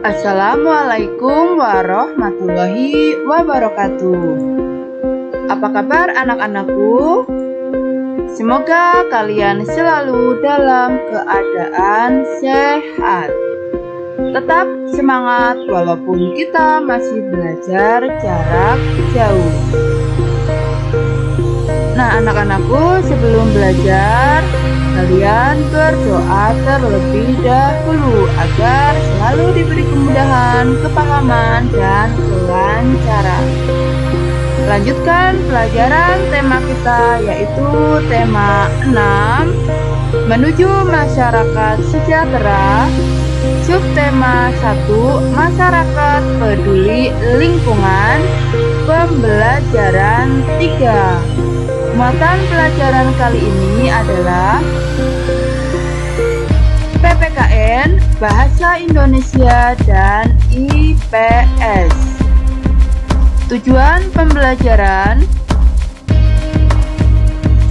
Assalamualaikum warahmatullahi wabarakatuh. Apa kabar anak-anakku? Semoga kalian selalu dalam keadaan sehat. Tetap semangat walaupun kita masih belajar jarak jauh. Nah, anak-anakku, sebelum belajar, kalian berdoa terlebih dahulu agar selalu diberi kemudahan, kepahaman, dan kelancaran. Lanjutkan pelajaran tema kita, yaitu tema 6, menuju masyarakat sejahtera. Subtema 1, masyarakat peduli lingkungan. Pembelajaran 3. Muatan pelajaran kali ini adalah PPKN, Bahasa Indonesia, dan IPS. Tujuan pembelajaran: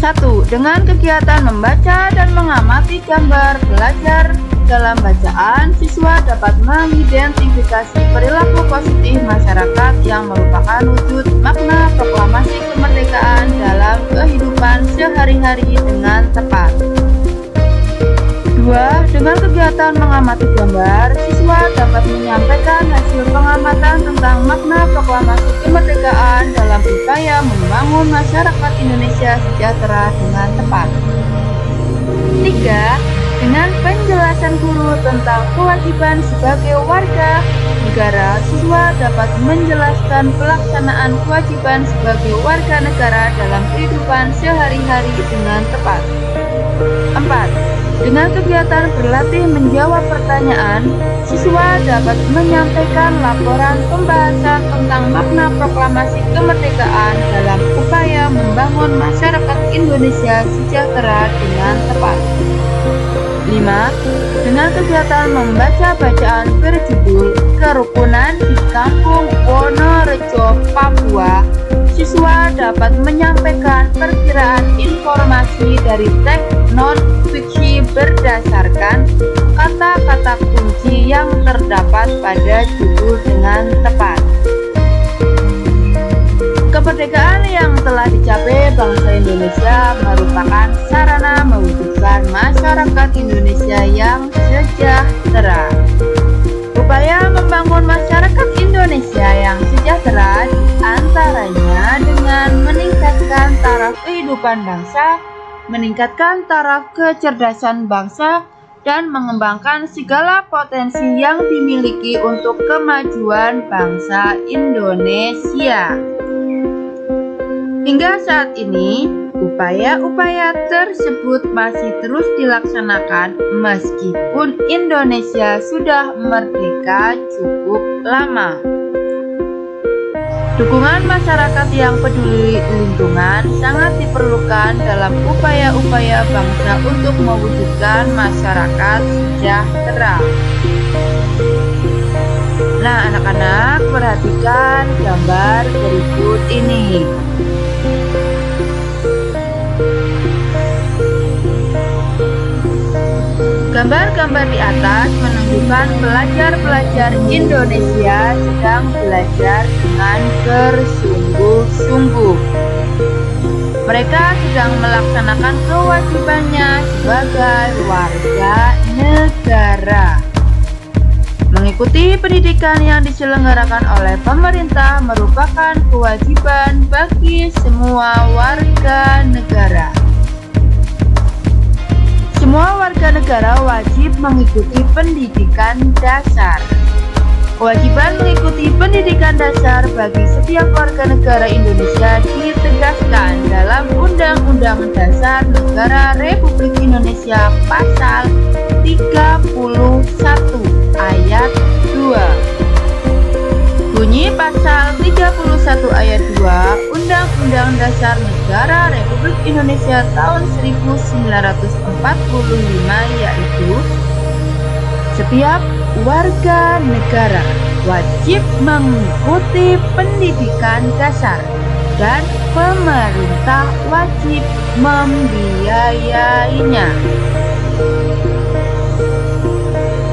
1. Dengan kegiatan membaca dan mengamati gambar belajar dalam bacaan, siswa dapat mengidentifikasi perilaku positif masyarakat yang merupakan wujud makna proklamasi kemerdekaan dalam kehidupan sehari-hari dengan tepat. 2. Dengan kegiatan mengamati gambar, siswa dapat menyampaikan hasil pengamatan tentang makna proklamasi kemerdekaan dalam upaya membangun masyarakat Indonesia sejahtera dengan tepat. 3. Dengan penjelasan guru tentang kewajiban sebagai warga negara, siswa dapat menjelaskan pelaksanaan kewajiban sebagai warga negara dalam kehidupan sehari-hari dengan tepat. 4. Dengan kegiatan berlatih menjawab pertanyaan, siswa dapat menyampaikan laporan pembahasan tentang makna proklamasi kemerdekaan dalam upaya membangun masyarakat Indonesia sejahtera dengan tepat. 5. Dengan kegiatan membaca bacaan berjudul Kerukunan di Kampung Wonorejo, Papua, siswa dapat menyampaikan perkiraan informasi dari teks non-fiksi berdasarkan kata-kata kunci yang terdapat pada judul dengan tepat. Kemerdekaan yang telah dicapai bangsa Indonesia merupakan sarana mewujudkan masyarakat Indonesia yang sejahtera. Upaya membangun masyarakat Indonesia yang sejahtera diantaranya dengan meningkatkan taraf kehidupan bangsa, meningkatkan taraf kecerdasan bangsa, dan mengembangkan segala potensi yang dimiliki untuk kemajuan bangsa Indonesia. Hingga saat ini, upaya-upaya tersebut masih terus dilaksanakan meskipun Indonesia sudah merdeka cukup lama. Dukungan masyarakat yang peduli lingkungan sangat diperlukan dalam upaya-upaya bangsa untuk mewujudkan masyarakat sejahtera. Nah, anak-anak, perhatikan gambar berikut ini. Gambar-gambar di atas menunjukkan pelajar-pelajar Indonesia sedang belajar dengan bersungguh-sungguh. Mereka sedang melaksanakan kewajibannya sebagai warga negara. Mengikuti pendidikan yang diselenggarakan oleh pemerintah merupakan kewajiban bagi semua warga negara. Semua warga negara wajib mengikuti pendidikan dasar. Kewajiban mengikuti pendidikan dasar bagi setiap warga negara Indonesia ditegaskan dalam Undang-Undang Dasar Negara Republik Indonesia Pasal 31 Ayat 2. Bunyi Pasal 31 Ayat 2 Undang-Undang Dasar Negara Republik Indonesia tahun 1945, yaitu setiap warga negara wajib mengikuti pendidikan dasar dan pemerintah wajib membiayainya.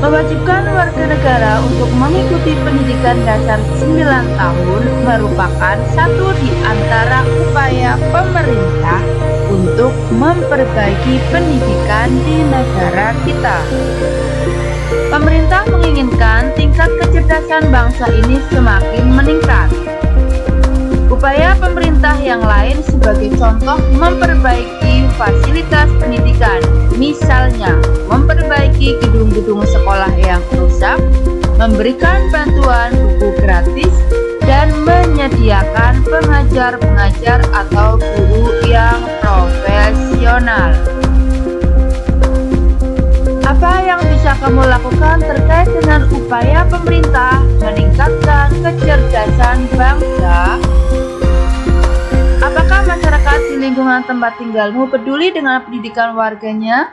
Mewajibkan warga negara untuk mengikuti pendidikan dasar 9 tahun merupakan satu di antara upaya pemerintah untuk memperbaiki pendidikan di negara kita. Pemerintah menginginkan tingkat kecerdasan bangsa ini semakin meningkat. Upaya pemerintah yang lain sebagai contoh memperbaiki fasilitas pendidikan, misalnya memperbaiki gedung-gedung sekolah yang rusak, memberikan bantuan buku gratis, dan menyediakan pengajar-pengajar atau guru yang profesional. Apa yang bisa kamu lakukan terkait dengan upaya pemerintah meningkatkan kecerdasan bangsa? Apakah masyarakat di lingkungan tempat tinggalmu peduli dengan pendidikan warganya?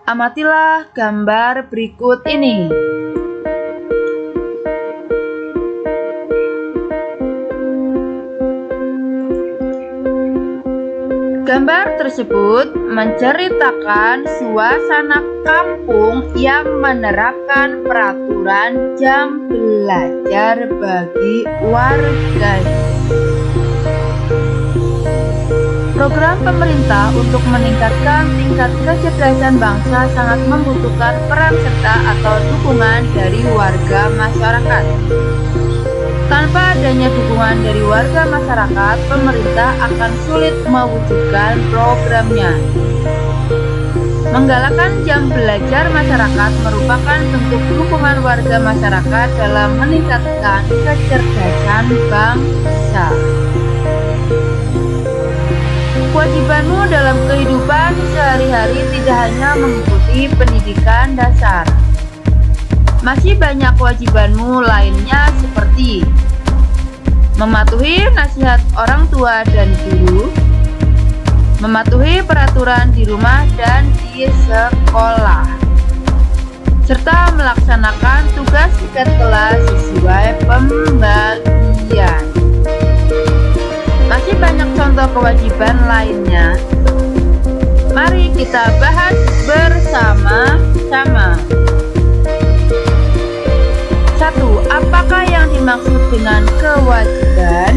Amatilah gambar berikut ini. Gambar tersebut menceritakan suasana kampung yang menerapkan peraturan jam belajar bagi warganya. Program pemerintah untuk meningkatkan tingkat kecerdasan bangsa sangat membutuhkan peran serta atau dukungan dari warga masyarakat. Tanpa adanya dukungan dari warga masyarakat, pemerintah akan sulit mewujudkan programnya. Menggalakkan jam belajar masyarakat merupakan bentuk dukungan warga masyarakat dalam meningkatkan kecerdasan bangsa. Kewajibanmu dalam kehidupan sehari-hari tidak hanya mengikuti pendidikan dasar. Masih banyak kewajibanmu lainnya seperti mematuhi nasihat orang tua dan guru, mematuhi peraturan di rumah dan di sekolah, serta melaksanakan tugas tiket kelas sesuai pembagian. Masih banyak contoh kewajiban lainnya. Mari kita bahas bersama-sama. 1. Apakah yang dimaksud dengan kewajiban?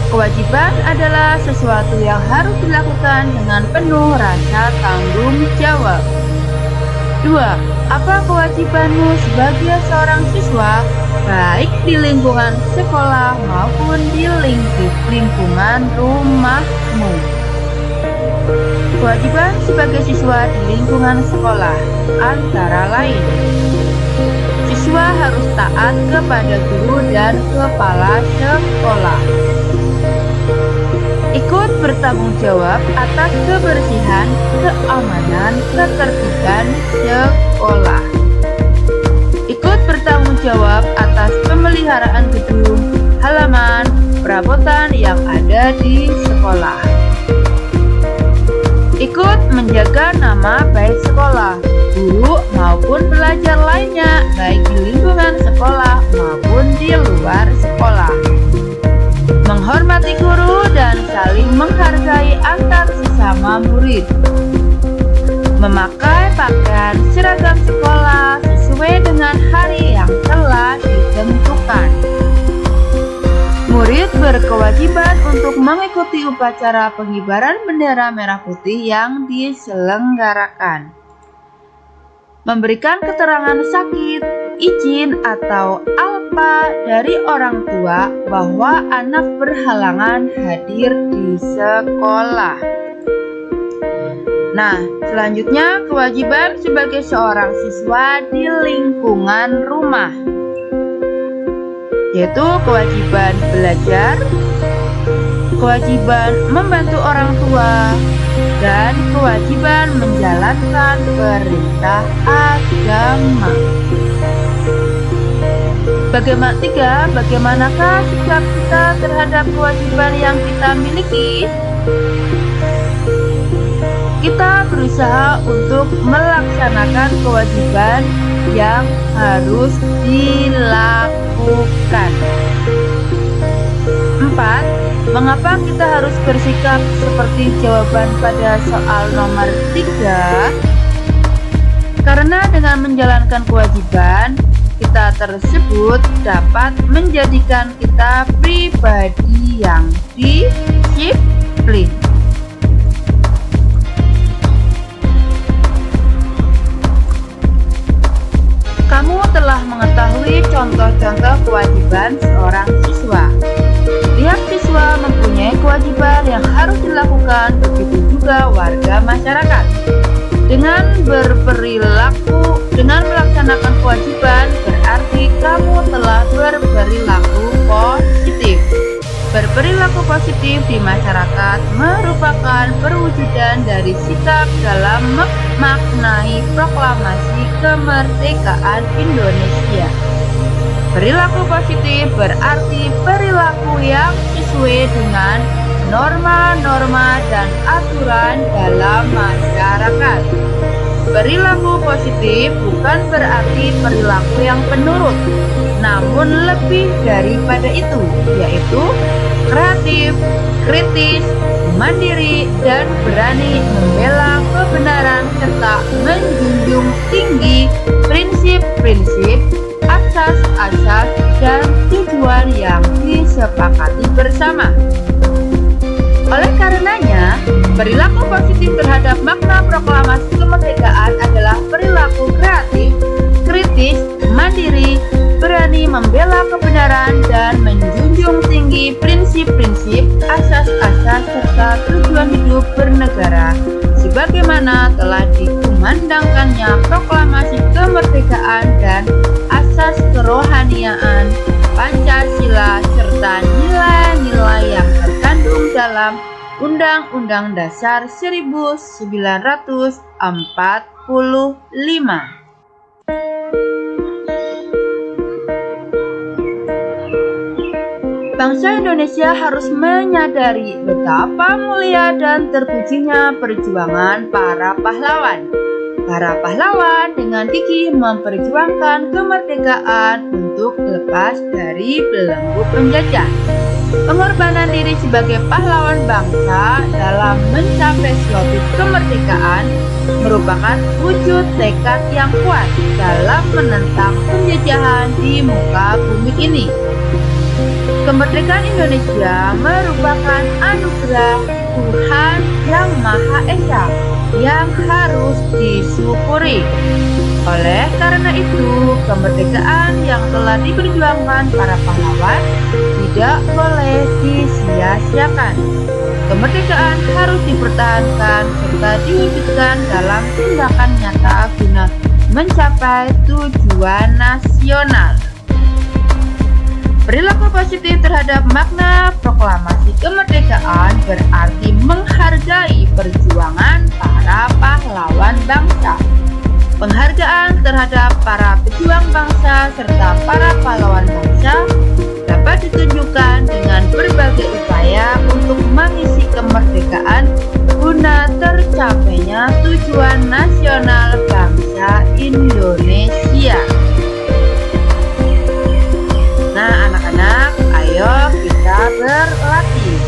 Kewajiban adalah sesuatu yang harus dilakukan dengan penuh rasa tanggung jawab. 2. Apa kewajibanmu sebagai seorang siswa, baik di lingkungan sekolah maupun di lingkungan rumahmu? Kewajiban sebagai siswa di lingkungan sekolah antara lain: siswa harus taat kepada guru dan kepala sekolah, ikut bertanggung jawab atas kebersihan, keamanan, ketertiban sekolah, ikut bertanggung jawab atas pemeliharaan gedung, halaman, perabotan yang ada di sekolah, ikut menjaga nama baik sekolah, guru maupun pelajar lainnya, baik di lingkungan sekolah maupun di luar sekolah, menghormati guru dan saling menghargai antar sesama murid, memakai pakaian seragam sekolah sesuai dengan hari yang telah ditentukan. Murid berkewajiban untuk mengikuti upacara pengibaran bendera merah putih yang diselenggarakan, memberikan keterangan sakit, izin, atau alpa dari orang tua bahwa anak berhalangan hadir di sekolah. Nah, selanjutnya kewajiban sebagai seorang siswa di lingkungan rumah, yaitu kewajiban belajar, kewajiban membantu orang tua, dan kewajiban menjalankan perintah agama. Bagaimanakah sikap kita terhadap kewajiban yang kita miliki? Kita berusaha untuk melaksanakan kewajiban yang harus dilakukan. 4. Mengapa kita harus bersikap seperti jawaban pada soal nomor 3? Karena dengan menjalankan kewajiban, kita tersebut dapat menjadikan kita pribadi yang disiplin. Kamu telah mengetahui contoh-contoh kewajiban seorang siswa. Setiap siswa mempunyai kewajiban yang harus dilakukan, begitu juga warga masyarakat. Dengan melaksanakan kewajiban, berarti kamu telah berperilaku positif. Berperilaku positif di masyarakat merupakan perwujudan dari sikap dalam memaknai proklamasi kemerdekaan Indonesia. Perilaku positif berarti perilaku yang sesuai dengan norma-norma dan aturan dalam masyarakat. Perilaku positif bukan berarti perilaku yang penurut, namun lebih daripada itu, yaitu kreatif, kritis, mandiri, dan berani membela kebenaran serta menjunjung tinggi prinsip-prinsip, asas-asas, dan tujuan yang disepakati bersama. Oleh karenanya, perilaku positif terhadap makna proklamasi kemerdekaan adalah perilaku kreatif, kritis, mandiri, berani membela kebenaran, dan menjunjung tinggi prinsip-prinsip, asas-asas, serta tujuan hidup bernegara, sebagaimana telah dikumandangkannya proklamasi kemerdekaan dan asas kerohaniaan Pancasila serta nilai-nilai yang terkandung dalam Undang-Undang Dasar 1945. Bangsa Indonesia harus menyadari betapa mulia dan terpujinya perjuangan para pahlawan. Para pahlawan dengan gigih memperjuangkan kemerdekaan untuk lepas dari belenggu penjajah. Pengorbanan diri sebagai pahlawan bangsa dalam mencapai suatu kemerdekaan merupakan wujud tekad yang kuat dalam menentang penjajahan di muka bumi ini. Kemerdekaan Indonesia merupakan anugerah Tuhan Yang Maha Esa yang harus disyukuri. Oleh karena itu, kemerdekaan yang telah diperjuangkan para pahlawan tidak boleh disia-siakan. Kemerdekaan harus dipertahankan serta diwujudkan dalam tindakan nyata guna mencapai tujuan nasional. Perilaku positif terhadap makna proklamasi kemerdekaan berarti menghargai perjuangan para pahlawan bangsa. Penghargaan terhadap para pejuang bangsa serta para pahlawan bangsa dapat ditunjukkan dengan berbagai upaya untuk mengisi kemerdekaan guna tercapainya tujuan nasional bangsa Indonesia. Nah, anak-anak, ayo kita berlatih.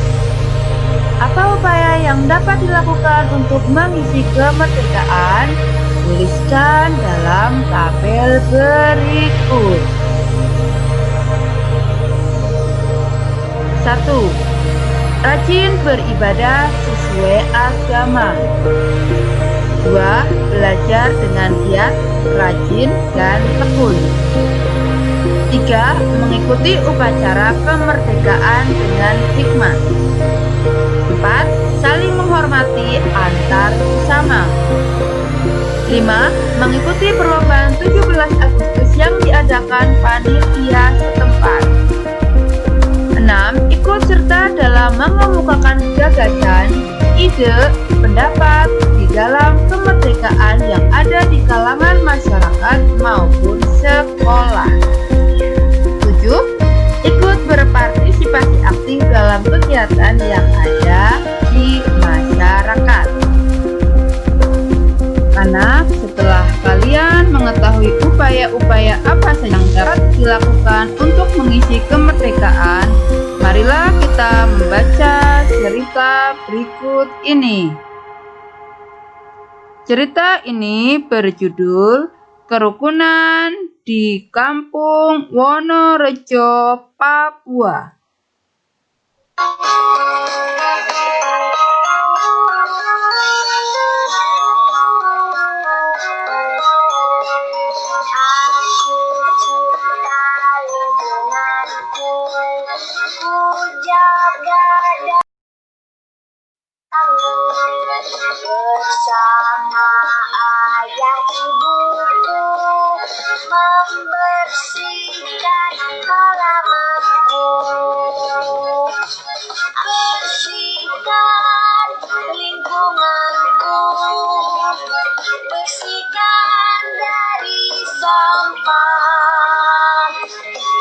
Apa upaya yang dapat dilakukan untuk mengisi kemerdekaan? Tuliskan dalam tabel berikut. 1. Rajin beribadah sesuai agama. 2. Belajar dengan giat, rajin, dan tekun. 3. Mengikuti upacara kemerdekaan dengan hikmat. 4. Saling menghormati antar sesama. 5. Mengikuti perlombaan 17 Agustus yang diadakan panitia setempat. 6. Ikut serta dalam mengemukakan gagasan, ide, pendapat di dalam kemerdekaan yang ada di kalangan masyarakat maupun sekolah. 7. Ikut berpartisipasi aktif dalam kegiatan yang ada di masyarakat. Anak, setelah kalian mengetahui upaya-upaya apa saja yang dapat dilakukan untuk mengisi kemerdekaan, marilah kita membaca cerita berikut ini. Cerita ini berjudul Kerukunan di Kampung Wonorejo, Papua. Bersama ayah ibuku membersihkan halamanku, bersihkan lingkunganku, bersihkan dari sampah.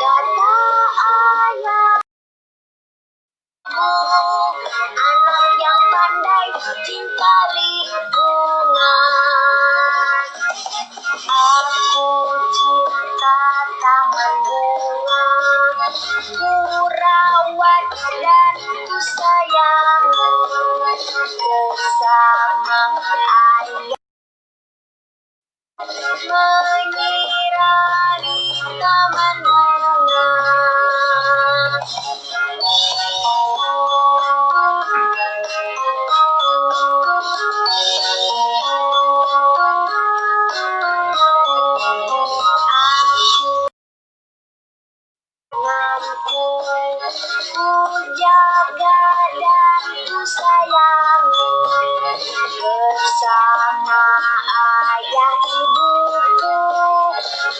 Kata ayah, anak yang pandai cinta lingkungan. Aku cinta taman bunga, ku rawat dan ku sayang. Bersama ayah menyirami taman bunga. Ku jaga dan ku sayang. Bersama ayah ibuku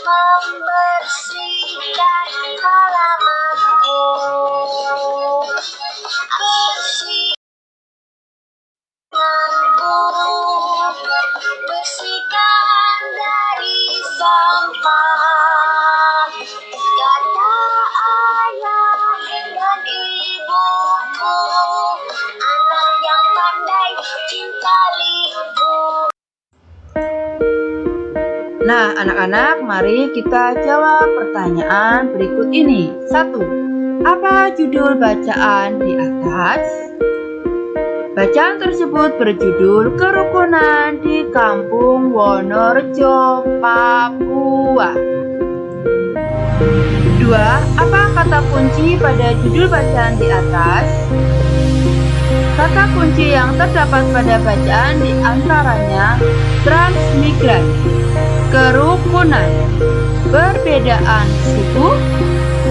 membersihkan halamanku, bersihkan dari sampah. Kata ayah dan ibuku, anak yang pandai cinta lingkungan. Nah, anak-anak, mari kita jawab pertanyaan berikut ini. 1. Apa judul bacaan di atas? Bacaan tersebut berjudul Kerukunan di Kampung Wonorejo, Papua. 2. Apa kata kunci pada judul bacaan di atas? Kata kunci yang terdapat pada bacaan di antaranya transmigran, kerukunan, perbedaan suku,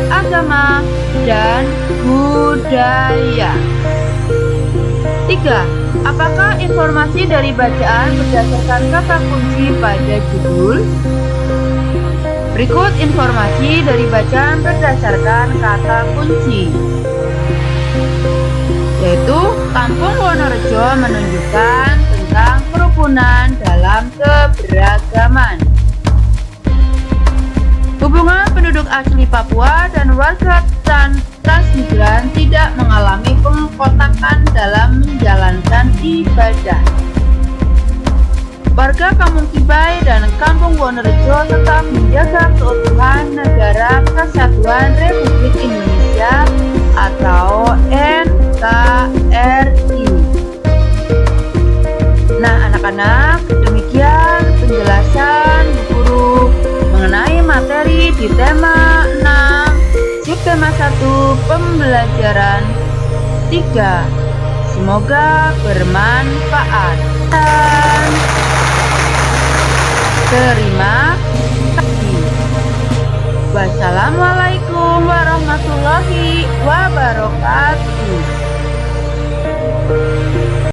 agama, dan budaya. 3. Apakah informasi dari bacaan berdasarkan kata kunci pada judul? Berikut informasi dari bacaan berdasarkan kata kunci, yaitu Kampung Wonorejo menunjukkan tentang kerukunan dalam keberagaman. Hubungan penduduk asli Papua dan warga transmigran tidak mengalami pengkotakan dalam menjalankan ibadah. Warga Kampung Kibai dan Kampung Wonorejo tetap menjaga keutuhan Negara Kesatuan Republik Indonesia atau NKRI. Nah, anak-anak, demikian penjelasan Bu Guru mengenai materi di tema 6, subtema 1, pembelajaran 3. Semoga bermanfaat dan terima kasih. Wassalamualaikum warahmatullahi wabarakatuh.